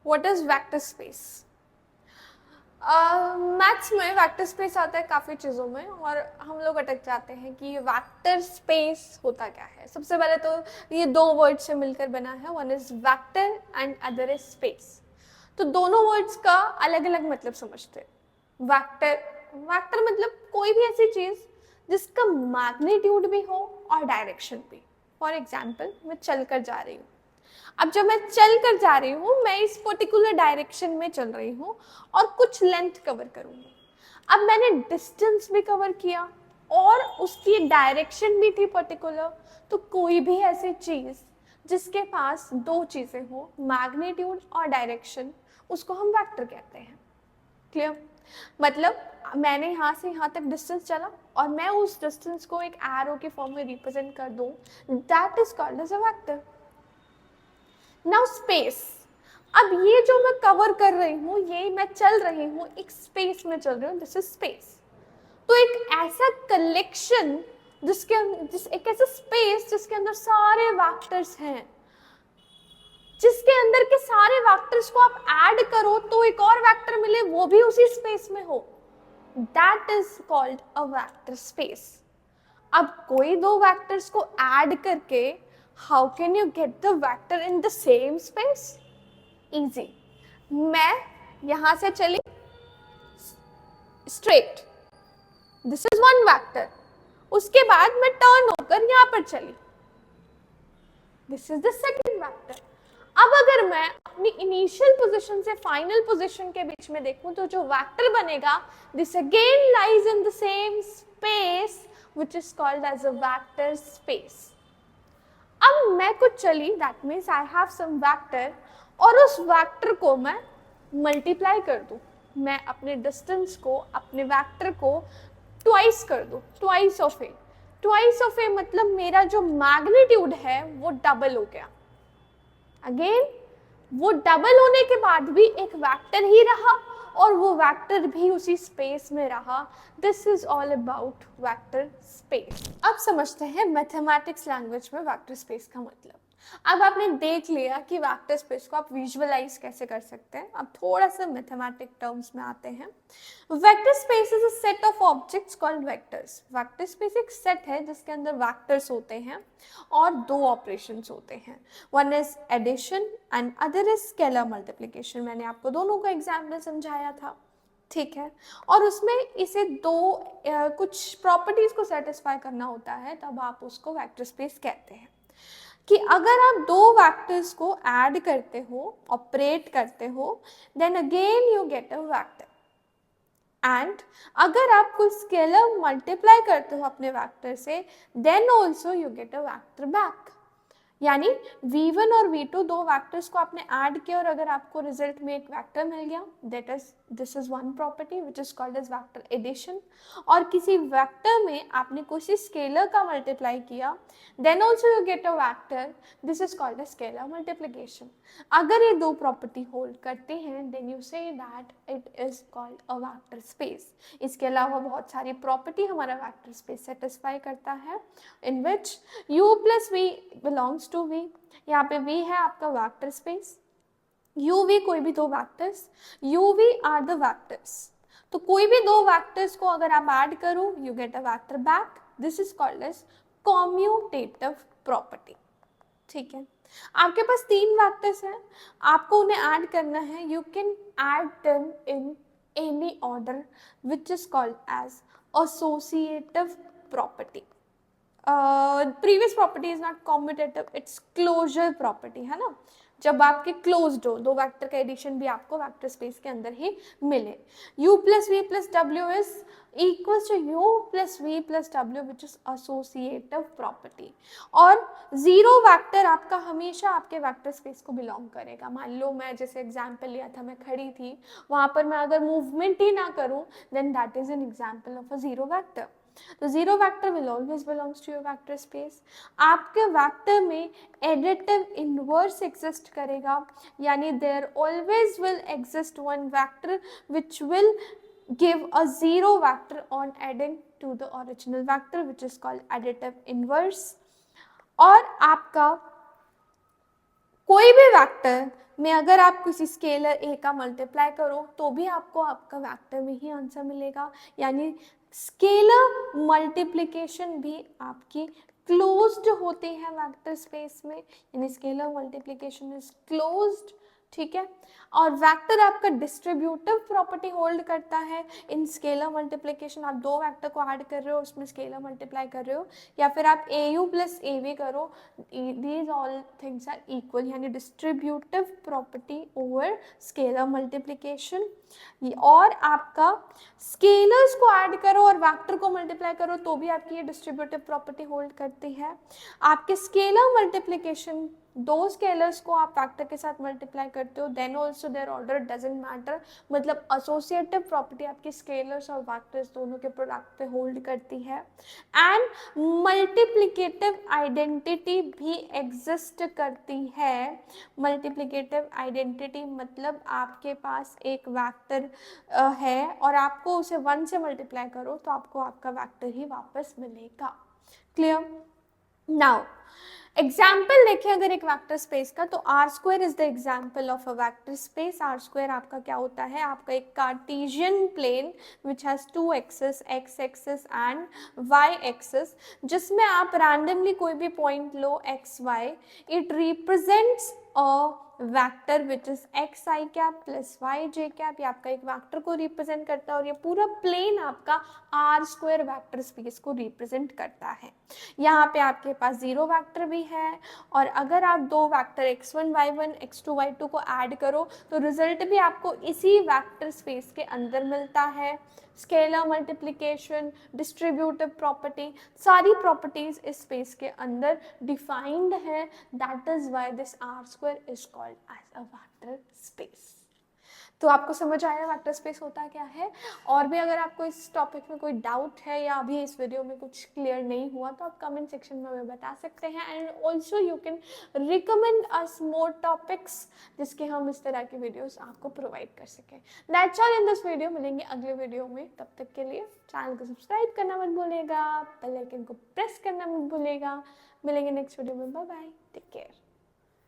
What is vector space? Maths में vector space आता है काफ़ी चीज़ों में और हम लोग अटक जाते हैं कि वेक्टर स्पेस होता क्या है। सबसे पहले तो ये दो वर्ड से मिलकर बना है, one is vector and other is space. तो दोनों वर्ड्स का अलग अलग मतलब समझते हैं। वेक्टर, वेक्टर मतलब कोई भी ऐसी चीज़ जिसका मैग्नीट्यूड भी हो और डायरेक्शन भी। फॉर एग्जाम्पल, मैं चल कर जा रही हूँ। अब जब मैं चल कर जा रही हूँ, मैं इस पर्टिकुलर डायरेक्शन में चल रही हूँ और कुछ लेंथ कवर करूँगी। अब मैंने डिस्टेंस भी कवर किया और उसकी डायरेक्शन भी थी पर्टिकुलर। तो कोई भी ऐसी चीज़ जिसके पास दो चीज़ें हो, मैग्नीट्यूड और डायरेक्शन, उसको हम वेक्टर कहते हैं। क्लियर? मतलब मैंने यहाँ से यहाँ तक डिस्टेंस चला और मैं उस डिस्टेंस को एक एरो के फॉर्म में रिप्रेजेंट कर दूँ, that is called as a vector. Now space, अब ये जो मैं कवर कर रही हूँ, ये मैं चल रही हूँ, एक स्पेस में चल रही हूँ, दिस इज स्पेस। तो एक ऐसा कलेक्शन एक ऐसा स्पेस जिसके अंदर सारे वेक्टर्स हैं, जिसके अंदर के सारे वेक्टर्स को आप ऐड करो तो एक और वेक्टर मिले, वो भी उसी स्पेस में हो, that is called a vector space. अब कोई दो वेक्टर्स को ऐड करके how can you get the vector in the same space? Easy. मैं यहां से चली straight, this is one vector. उसके बाद मैं टर्न होकर यहां पर चली, this is the second vector. अब अगर मैं अपनी इनिशियल पोजीशन से फाइनल पोजीशन के बीच में देखूं तो जो वेक्टर बनेगा, this again lies in the same space which is called as a vector space. अब मैं कुछ चली, that means I have some vector, और उस वेक्टर को मैं मल्टीप्लाई कर दूं। मैं अपने डिस्टेंस को, अपने वेक्टर को ट्वाइस कर दूं, twice of A. Twice of A मतलब मेरा जो मैग्नीट्यूड है वो डबल हो गया। अगेन वो डबल होने के बाद भी एक वेक्टर ही रहा और वो वेक्टर भी उसी स्पेस में रहा। This is all about vector space. अब समझते हैं मैथमेटिक्स लैंग्वेज में वेक्टर स्पेस का मतलब। अब आपने देख लिया कि वेक्टर स्पेस को आप विजुअलाइज कैसे कर सकते हैं। अब थोड़ा सा मैथमेटिक टर्म्स में आते हैं। Vector space is a set of objects called vectors. Vector space एक सेट है जिसके अंदर वेक्टर्स होते हैं और दो ऑपरेशंस होते हैं, one is addition and other is scalar multiplication. मैंने आपको दोनों का एग्जाम्पल समझाया था, ठीक है। और उसमें इसे दो कुछ प्रॉपर्टीज को सेटिस्फाई करना होता है, तब आप उसको वेक्टर स्पेस कहते हैं। कि अगर आप दो वेक्टर्स को ऐड करते हो, ऑपरेट करते हो, then again you get a vector. And अगर आप कोई स्केलर मल्टीप्लाई करते हो अपने वेक्टर से, then also you get a vector back. यानी v1 और v2 दो वेक्टर्स को आपने ऐड किया और अगर आपको रिजल्ट में एक वेक्टर मिल गया, that is this is one property which is called as vector addition. और किसी वेक्टर में आपने किसी स्केलर का मल्टीप्लाई किया, then also you get a vector, this is called as scalar multiplication. अगर ये दो प्रॉपर्टी होल्ड करते हैं, then you say that it is called a vector space. इसके अलावा बहुत सारी प्रॉपर्टी हमारा वेक्टर स्पेस सेटिस्फाई करता है, in which u plus V belongs to v। यहाँ पे v है आपका वेक्टर स्पेस, uv कोई भी दो vectors, uv are the vectors. तो कोई भी दो वेक्टर्स को अगर आप ऐड करो, you get a vector back, this is called as commutative property, ठीक है। आपके पास तीन वेक्टर्स हैं, आपको उन्हें ऐड करना है, you can add them in any order which is called as associative property. Previous property is not commutative, it's closure property, है ना। जब आपके क्लोज्ड हो, दो वेक्टर का एडिशन भी आपको वेक्टर स्पेस के अंदर ही मिले। u plus V plus W is equal to u plus V plus W which is associative property. और जीरो वेक्टर आपका हमेशा आपके वेक्टर स्पेस को बिलोंग करेगा। मान लो मैं जैसे एग्जाम्पल लिया था, मैं खड़ी थी, वहां पर मैं अगर मूवमेंट ही ना करूं, then that is an example of a zero vector. तो zero vector will always belongs to your vector space. आपके वेक्टर में एडिटिव इनवर्स एग्जिस्ट करेगा, यानी there always will exist one vector which will give a zero vector on adding to the original vector which is called additive inverse। और आपका कोई भी vector में अगर आप किसी स्केलर ए का मल्टीप्लाई करो तो भी आपको आपका वेक्टर में ही आंसर मिलेगा, यानी स्केलर मल्टीप्लिकेशन भी आपकी क्लोज्ड होती है वेक्टर स्पेस में, यानी स्केलर मल्टीप्लिकेशन इज क्लोज्ड, ठीक है। और वेक्टर आपका डिस्ट्रीब्यूटिव प्रॉपर्टी होल्ड करता है इन स्केलर मल्टीप्लिकेशन। आप दो वेक्टर को ऐड कर रहे हो, उसमें स्केलर मल्टीप्लाई कर रहे हो, या फिर आप AU प्लस AV करो, these all things are equal, यानी distributive property over scalar multiplication. और आपका स्केलर्स को ऐड करो और वेक्टर को मल्टीप्लाई करो तो भी आपकी ये डिस्ट्रीब्यूटिव प्रॉपर्टी होल्ड करती है। आपके स्केलर मल्टीप्लिकेशन, दो स्केलर्स को आप फैक्टर के साथ मल्टीप्लाई करते हो, then also their order doesn't matter, मतलब एसोसिएटिव प्रॉपर्टी आपकी स्केलर्स और वेक्टर्स दोनों के प्रोडक्ट पे होल्ड करती है। एंड मल्टीप्लिकेटिव आइडेंटिटी भी एग्जिस्ट करती है। मल्टीप्लिकेटिव आइडेंटिटी मतलब आपके पास एक वेक्टर है और आपको उसे 1 से मल्टीप्लाई करो तो आपको आपका वेक्टर ही वापस मिलेगा। क्लियर? नाउ एग्जाम्पल देखें अगर एक वेक्टर स्पेस का, तो R square is the example of a vector space. R square आपका क्या होता है, आपका एक Cartesian plane which has 2 axes, x axes and y axes, जिसमें आप रैंडमली कोई भी पॉइंट लो x y, it represents a vector which is X I cap plus Y J cap, ये आपका एक वेक्टर को रिप्रेजेंट करता है और ये पूरा प्लेन आपका आर स्क्वायर वेक्टर स्पेस को रिप्रेजेंट करता है। यहाँ पे आपके पास 0 वेक्टर भी है, और अगर आप दो vector x1 y1 x2 y2 को ऐड करो तो रिजल्ट भी आपको इसी वेक्टर स्पेस के अंदर मिलता है। स्केलर मल्टीप्लिकेशन, डिस्ट्रीब्यूटिव प्रॉपर्टी, सारी प्रॉपर्टीज इस स्पेस के अंदर डिफाइंड है। That is why this R square is called as a vector space. तो आपको समझ आया वेक्टर स्पेस होता क्या है। और भी अगर आपको इस टॉपिक में कोई डाउट है या अभी इस वीडियो में कुछ क्लियर नहीं हुआ तो आप कमेंट सेक्शन में हमें बता सकते हैं। And also you can recommend us more topics जिसके हम इस तरह की वीडियोस आपको प्रोवाइड कर सकें। That's all in this video. मिलेंगे अगले वीडियो में, तब तक के लिए चैनल को सब्सक्राइब करना मत भूलिएगा, बेल आइकन को प्रेस करना मत भूलिएगा। मिलेंगे नेक्स्ट वीडियो में। Bye bye, take care.